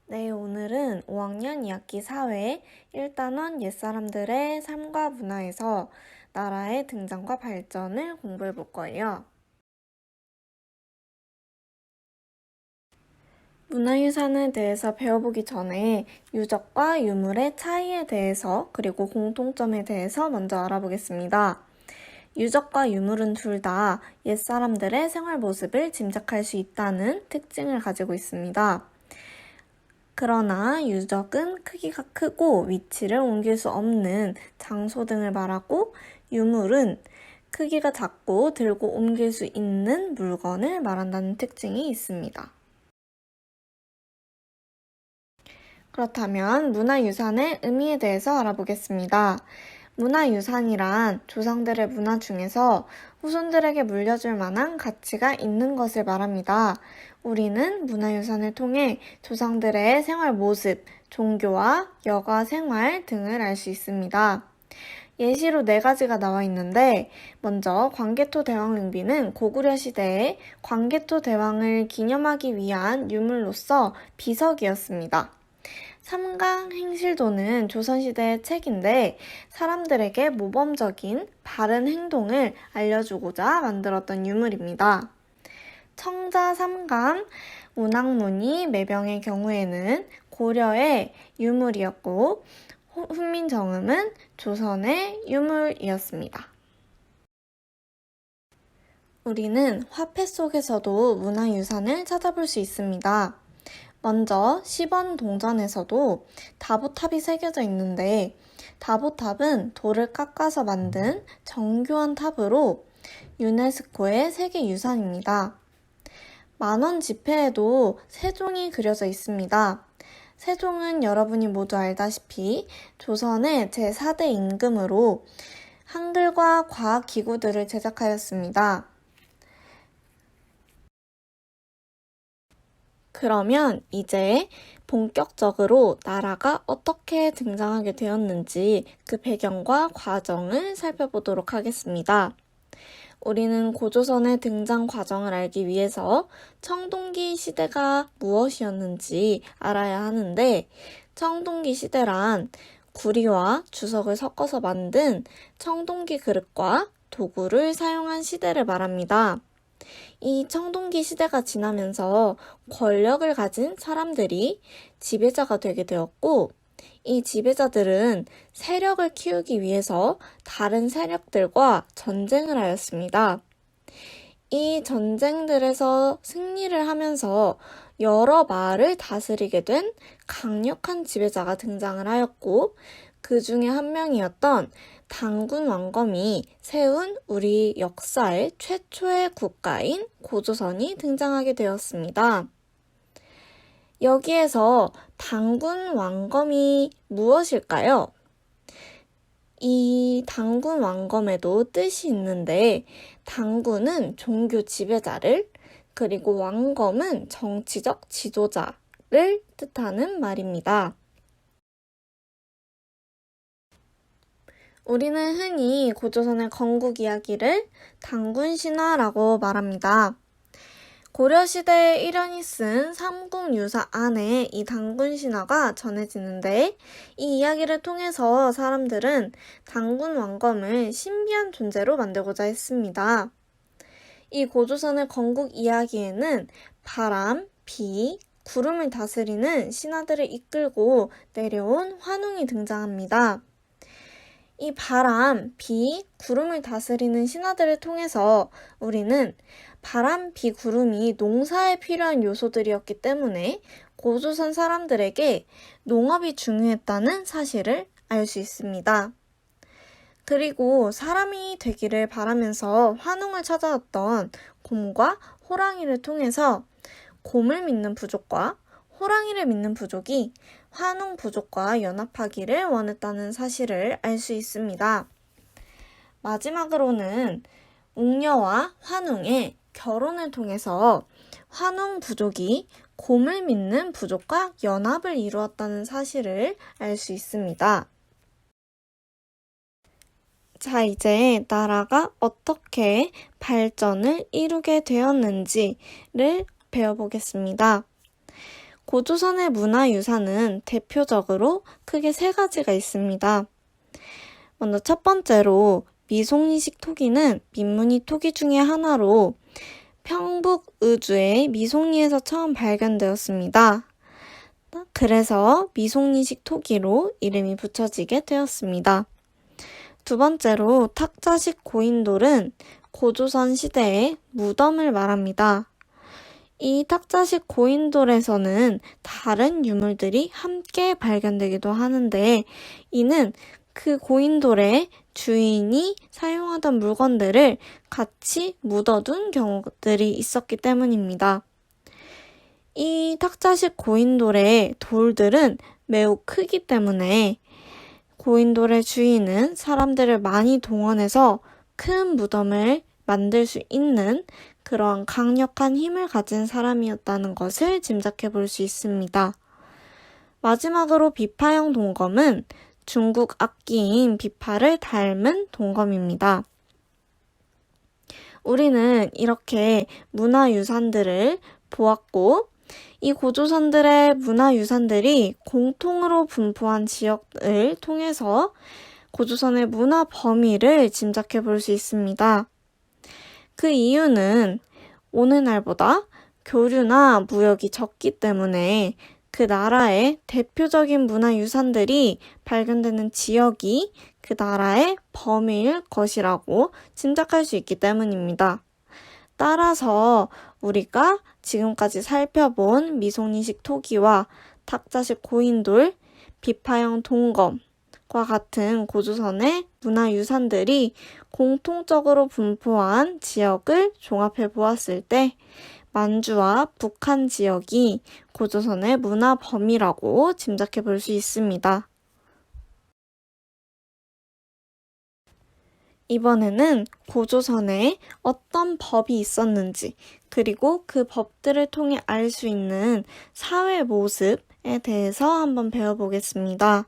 네, 오늘은 5학년 2학기 사회 1단원 옛사람들의 삶과 문화에서 나라의 등장과 발전을 공부해 볼 거예요. 문화유산에 대해서 배워보기 전에 유적과 유물의 차이에 대해서 그리고 공통점에 대해서 먼저 알아보겠습니다. 유적과 유물은 둘 다 옛사람들의 생활 모습을 짐작할 수 있다는 특징을 가지고 있습니다. 그러나 유적은 크기가 크고 위치를 옮길 수 없는 장소 등을 말하고 유물은 크기가 작고 들고 옮길 수 있는 물건을 말한다는 특징이 있습니다. 그렇다면 문화유산의 의미에 대해서 알아보겠습니다. 문화유산이란 조상들의 문화 중에서 후손들에게 물려줄 만한 가치가 있는 것을 말합니다. 우리는 문화유산을 통해 조상들의 생활 모습, 종교와 여가 생활 등을 알 수 있습니다. 예시로 4가지가 나와 있는데 먼저 광개토 대왕 능비는 고구려 시대에 광개토 대왕을 기념하기 위한 유물로서 비석이었습니다. 삼강행실도는 조선시대의 책인데 사람들에게 모범적인 바른 행동을 알려주고자 만들었던 유물입니다. 청자삼감 운항문이 매병의 경우에는 고려의 유물이었고 훈민정음은 조선의 유물이었습니다. 우리는 화폐 속에서도 문화유산을 찾아볼 수 있습니다. 먼저 10원 동전에서도 다보탑이 새겨져 있는데 다보탑은 돌을 깎아서 만든 정교한 탑으로 유네스코의 세계유산입니다. 만원 지폐에도 세종이 그려져 있습니다. 세종은 여러분이 모두 알다시피 조선의 제4대 임금으로 한글과 과학기구들을 제작하였습니다. 그러면 이제 본격적으로 나라가 어떻게 등장하게 되었는지 그 배경과 과정을 살펴보도록 하겠습니다. 우리는 고조선의 등장 과정을 알기 위해서 청동기 시대가 무엇이었는지 알아야 하는데 청동기 시대란 구리와 주석을 섞어서 만든 청동기 그릇과 도구를 사용한 시대를 말합니다. 이 청동기 시대가 지나면서 권력을 가진 사람들이 지배자가 되게 되었고 이 지배자들은 세력을 키우기 위해서 다른 세력들과 전쟁을 하였습니다. 이 전쟁들에서 승리를 하면서 여러 마을을 다스리게 된 강력한 지배자가 등장을 하였고 그 중에 한 명이었던 당군 왕검이 세운 우리 역사의 최초의 국가인 고조선이 등장하게 되었습니다. 여기에서 당군 왕검이 무엇일까요? 이 당군 왕검에도 뜻이 있는데 당군은 종교 지배자를 그리고 왕검은 정치적 지도자를 뜻하는 말입니다. 우리는 흔히 고조선의 건국 이야기를 당군신화라고 말합니다. 고려시대의 일현이 쓴 삼국유사 안에 이 당군신화가 전해지는데 이 이야기를 통해서 사람들은 당군 왕검을 신비한 존재로 만들고자 했습니다. 이 고조선의 건국 이야기에는 바람, 비, 구름을 다스리는 신하들을 이끌고 내려온 환웅이 등장합니다. 이 바람, 비, 구름을 다스리는 신하들을 통해서 우리는 바람, 비, 구름이 농사에 필요한 요소들이었기 때문에 고조선 사람들에게 농업이 중요했다는 사실을 알 수 있습니다. 그리고 사람이 되기를 바라면서 환웅을 찾아왔던 곰과 호랑이를 통해서 곰을 믿는 부족과 호랑이를 믿는 부족이 환웅 부족과 연합하기를 원했다는 사실을 알 수 있습니다. 마지막으로는 웅녀와 환웅의 결혼을 통해서 환웅 부족이 곰을 믿는 부족과 연합을 이루었다는 사실을 알 수 있습니다. 자, 이제 나라가 어떻게 발전을 이루게 되었는지를 배워보겠습니다. 고조선의 문화유산은 대표적으로 크게 세 가지가 있습니다. 먼저 첫 번째로 미송리식 토기는 민무늬 토기 중의 하나로 평북의주의 미송리에서 처음 발견되었습니다. 그래서 미송리식 토기로 이름이 붙여지게 되었습니다. 두 번째로 탁자식 고인돌은 고조선 시대의 무덤을 말합니다. 이 탁자식 고인돌에서는 다른 유물들이 함께 발견되기도 하는데 이는 그 고인돌에 주인이 사용하던 물건들을 같이 묻어둔 경우들이 있었기 때문입니다. 이 탁자식 고인돌의 돌들은 매우 크기 때문에 고인돌의 주인은 사람들을 많이 동원해서 큰 무덤을 만들 수 있는 그러한 강력한 힘을 가진 사람이었다는 것을 짐작해 볼 수 있습니다. 마지막으로 비파형 동검은 중국 악기인 비파를 닮은 동검입니다. 우리는 이렇게 문화유산들을 보았고 이 고조선들의 문화유산들이 공통으로 분포한 지역을 통해서 고조선의 문화 범위를 짐작해 볼 수 있습니다. 그 이유는 오늘날보다 교류나 무역이 적기 때문에 그 나라의 대표적인 문화유산들이 발견되는 지역이 그 나라의 범위일 것이라고 짐작할 수 있기 때문입니다. 따라서 우리가 지금까지 살펴본 미송리식 토기와 탁자식 고인돌, 비파형 동검과 같은 고조선의 문화유산들이 공통적으로 분포한 지역을 종합해 보았을 때 만주와 북한 지역이 고조선의 문화 범위라고 짐작해 볼 수 있습니다. 이번에는 고조선에 어떤 법이 있었는지 그리고 그 법들을 통해 알 수 있는 사회 모습에 대해서 한번 배워보겠습니다.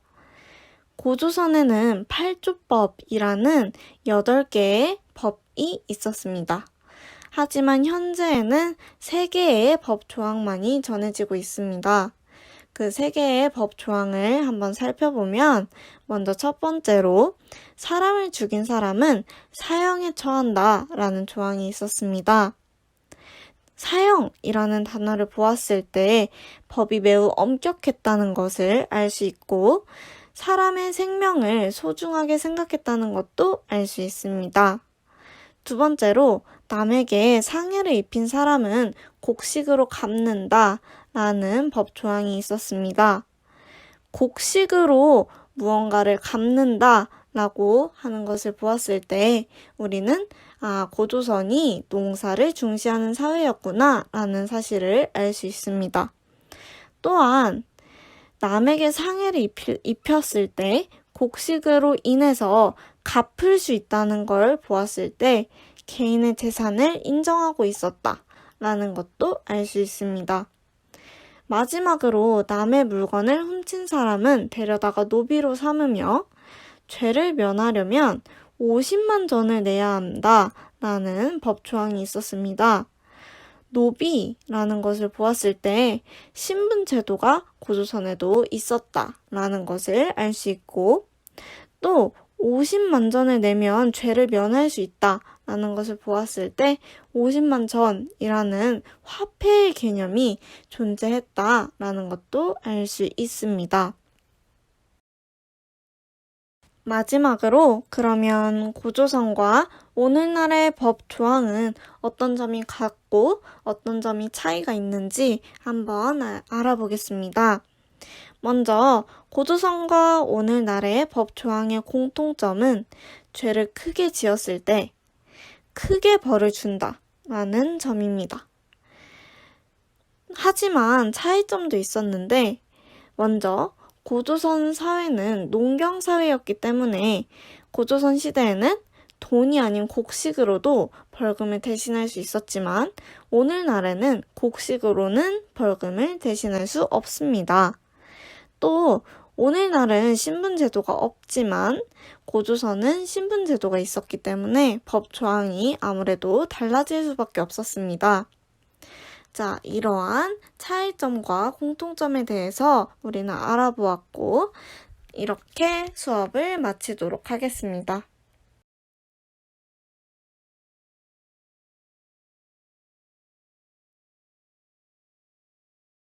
고조선에는 팔조법이라는 8개의 법이 있었습니다. 하지만 현재에는 3개의 법 조항만이 전해지고 있습니다. 그 3개의 법 조항을 한번 살펴보면 먼저 첫 번째로 사람을 죽인 사람은 사형에 처한다 라는 조항이 있었습니다. 사형이라는 단어를 보았을 때 법이 매우 엄격했다는 것을 알 수 있고 사람의 생명을 소중하게 생각했다는 것도 알 수 있습니다. 두 번째로 남에게 상해를 입힌 사람은 곡식으로 갚는다 라는 법 조항이 있었습니다. 곡식으로 무언가를 갚는다 라고 하는 것을 보았을 때 우리는 고조선이 농사를 중시하는 사회였구나 라는 사실을 알 수 있습니다. 또한 남에게 상해를 입혔을 때 곡식으로 인해서 갚을 수 있다는 걸 보았을 때 개인의 재산을 인정하고 있었다라는 것도 알 수 있습니다. 마지막으로 남의 물건을 훔친 사람은 데려다가 노비로 삼으며 죄를 면하려면 50만 전을 내야 한다라는 법 조항이 있었습니다. 노비라는 것을 보았을 때 신분 제도가 고조선에도 있었다라는 것을 알 수 있고 또 50만 전을 내면 죄를 면할 수 있다라는 것을 보았을 때 50만 전이라는 화폐의 개념이 존재했다라는 것도 알 수 있습니다. 마지막으로 그러면 고조선과 오늘날의 법 조항은 어떤 점이 같고 어떤 점이 차이가 있는지 한번 알아보겠습니다. 먼저 고조선과 오늘날의 법 조항의 공통점은 죄를 크게 지었을 때 크게 벌을 준다라는 점입니다. 하지만 차이점도 있었는데 먼저 고조선 사회는 농경 사회였기 때문에 고조선 시대에는 돈이 아닌 곡식으로도 벌금을 대신할 수 있었지만 오늘날에는 곡식으로는 벌금을 대신할 수 없습니다. 또 오늘날은 신분제도가 없지만 고조선은 신분제도가 있었기 때문에 법 조항이 아무래도 달라질 수밖에 없었습니다. 자, 이러한 차이점과 공통점에 대해서 우리는 알아보았고, 이렇게 수업을 마치도록 하겠습니다.